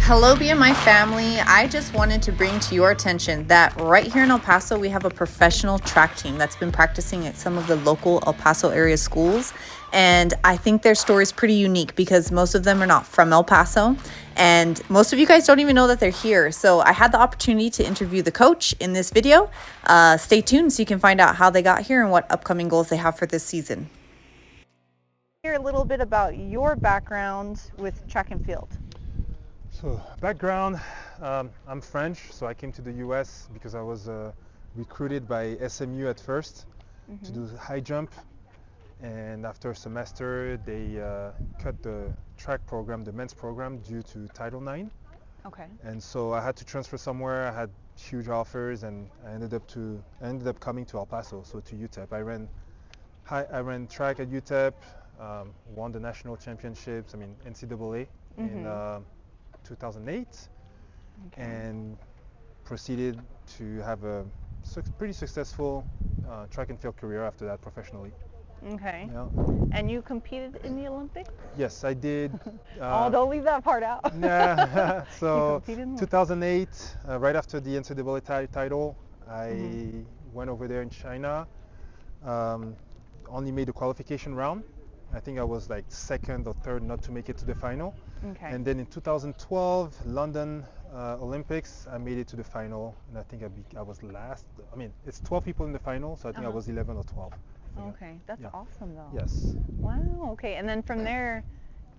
Hello, BMI family. I just wanted to bring to your attention that right here in El Paso, we have a professional track team that's been practicing at some of the local El Paso area schools. And I think their story is pretty unique because most of them are not from El Paso. And most of you guys don't even know that they're here. So I had the opportunity to interview the coach in this video. Stay tuned so you can find out how they got here and what upcoming goals they have for this season. Hear a little bit about your background with track and field. So background, I'm French, so I came to the US because I was recruited by SMU at first to do high jump, and after a semester they cut the track program, the men's program, due to Title IX. Okay. And so I had to transfer somewhere. I had huge offers, and I ended up coming to El Paso, so to UTEP. I ran track at UTEP, won the national championships, NCAA in 2008, and proceeded to have a pretty successful track and field career after that professionally. Okay. Yeah. And you competed in the Olympics? Yes, I did. Oh, don't leave that part out. Yeah. So You competed in 2008, right after the NCAA title, I went over there in China. Only made the qualification round. I think I was like second or third not to make it to the final. Okay. And then in 2012, London Olympics, I made it to the final, and I think I was last. It's 12 people in the final, so I think I was 11 or 12. Okay, that's awesome though. Yes. Wow. Okay, and then from there,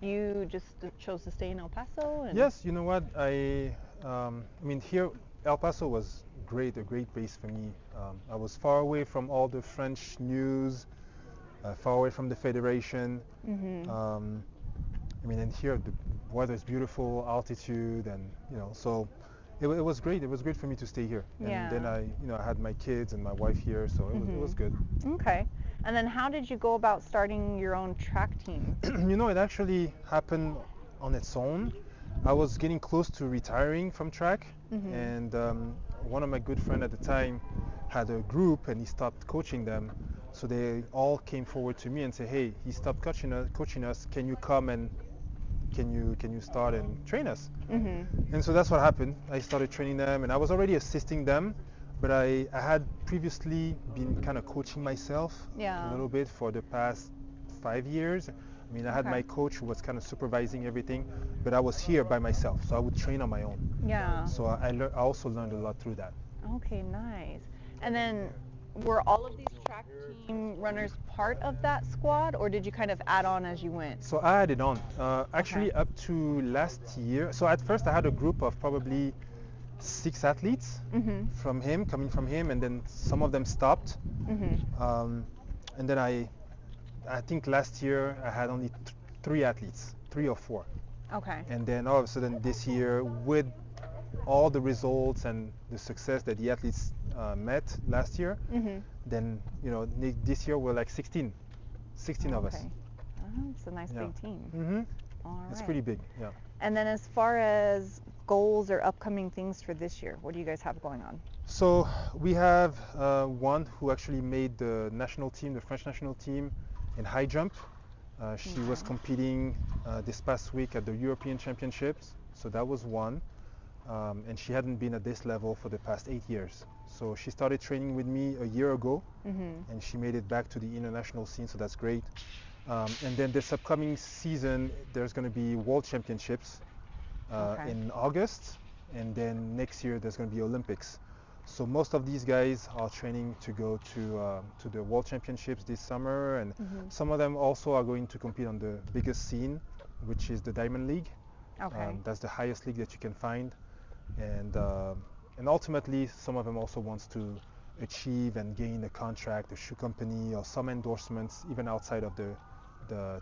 you just chose to stay in El Paso. And Yes. You know what? Here El Paso was great, a great base for me. I was far away from all the French news, far away from the federation. And here the weather is beautiful, altitude, and so it was great. It was great for me to stay here. And then I had my kids and my wife here, so it was good. Okay. And then how did you go about starting your own track team? It actually happened on its own. I was getting close to retiring from track, and one of my good friends at the time had a group, and he stopped coaching them. So they all came forward to me and said, "Hey, he stopped coaching us. Can you come and can you start and train us?" And so that's what happened. I started training them, and I was already assisting them, but I had previously been kind of coaching myself a little bit for the past 5 years. I had my coach who was kind of supervising everything, but I was here by myself, so I would train on my own. Yeah. So I also learned a lot through that. Okay, nice. And then were all of these track team runners part of that squad, or did you kind of add on as you went? So I added on. Actually, up to last year. So at first I had a group of probably 6 athletes coming from him, and then some of them stopped. And then I think last year I had only 3 athletes, 3 or 4. Okay. And then all of a sudden this year, with all the results and the success that the athletes met last year, then this year we're like 16 of us. Oh, it's a nice big team. All right. It's pretty big, yeah. And then as far as goals or upcoming things for this year, what do you guys have going on? So we have one who actually made the national team, the French national team, in high jump. She was competing this past week at the European Championships, so that was one. And she hadn't been at this level for the past 8 years. So she started training with me a year ago, and she made it back to the international scene, so that's great. And then this upcoming season, there's going to be World Championships in August, and then next year there's going to be Olympics. So most of these guys are training to go to the World Championships this summer, and some of them also are going to compete on the biggest scene, which is the Diamond League. Okay. That's the highest league that you can find, and ultimately some of them also wants to achieve and gain a contract, a shoe company, or some endorsements even outside of the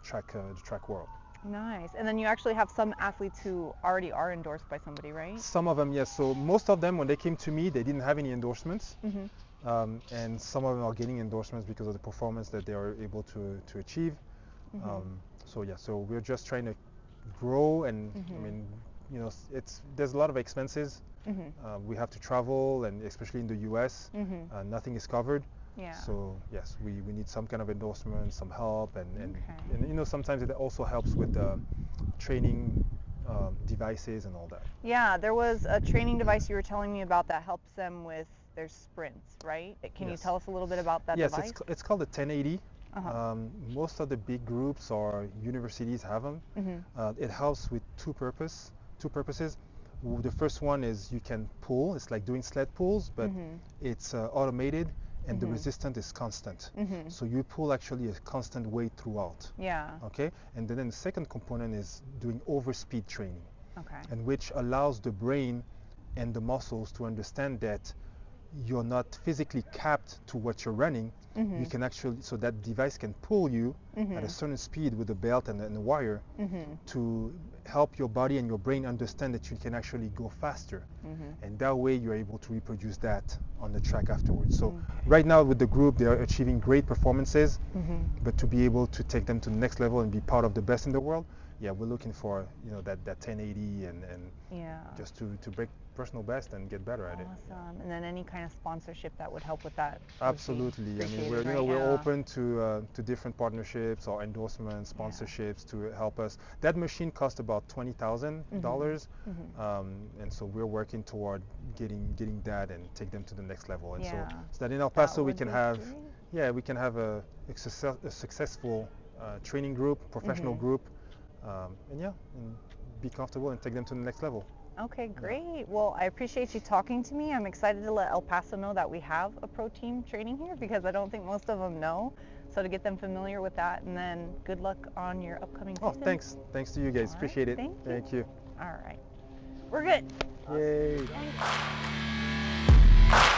track world. Nice. And then you actually have some athletes who already are endorsed by somebody, right? Some of them, yes. So most of them, when they came to me, they didn't have any endorsements, and some of them are getting endorsements because of the performance that they are able to achieve. So we're just trying to grow, and there's a lot of expenses. We have to travel, and especially in the US, nothing is covered. Yeah. So yes, we need some kind of endorsement, some help, and sometimes it also helps with the training devices and all that. Yeah, there was a training device you were telling me about that helps them with their sprints, right? Can you Yes. tell us a little bit about that Yes, device? it's called the 1080. Uh-huh. Most of the big groups or universities have them. It helps with two purposes. The first one is you can pull. It's like doing sled pulls, but it's automated and the resistance is constant. So you pull actually a constant weight throughout. Yeah. Okay, and then the second component is doing overspeed training, Okay. and which allows the brain and the muscles to understand that you're not physically capped to what you're running. You can actually, so that device can pull you at a certain speed with a belt and a wire to help your body and your brain understand that you can actually go faster. And that way you're able to reproduce that on the track afterwards. So right now with the group, they are achieving great performances, but to be able to take them to the next level and be part of the best in the world, yeah, we're looking for, you know, that 1080 and Yeah. just to break personal best and get better at it. Awesome. And then any kind of sponsorship that would help with that. would be Absolutely. I mean, we're appreciated, right? we're Yeah. open to different partnerships or endorsements, sponsorships to help us. That machine cost about $20,000, and so we're working toward getting that and take them to the next level. And Yeah. so that in El Paso we would can be have, great. yeah, we can have a successful training group, professional group, and yeah, and be comfortable and take them to the next level. Okay, great. Well, I appreciate you talking to me. I'm excited to let El Paso know that we have a pro team training here because I don't think most of them know. So to get them familiar with that, and then good luck on your upcoming Oh, season. thanks to you guys. All right, Appreciate it. thank you. All right. We're good. Yay. Thanks.